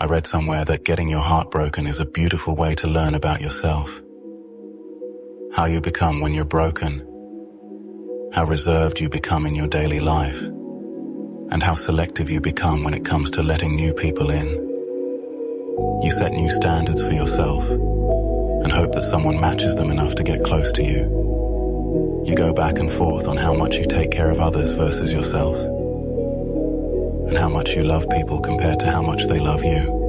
I read somewhere that getting your heart broken is a beautiful way to learn about yourself. How you become when you're broken, how reserved you become in your daily life, and how selective you become when it comes to letting new people in. You set new standards for yourself and hope that someone matches them enough to get close to you. You go back and forth on how much you take care of others versus yourself, and how much you love people compared to how much they love you.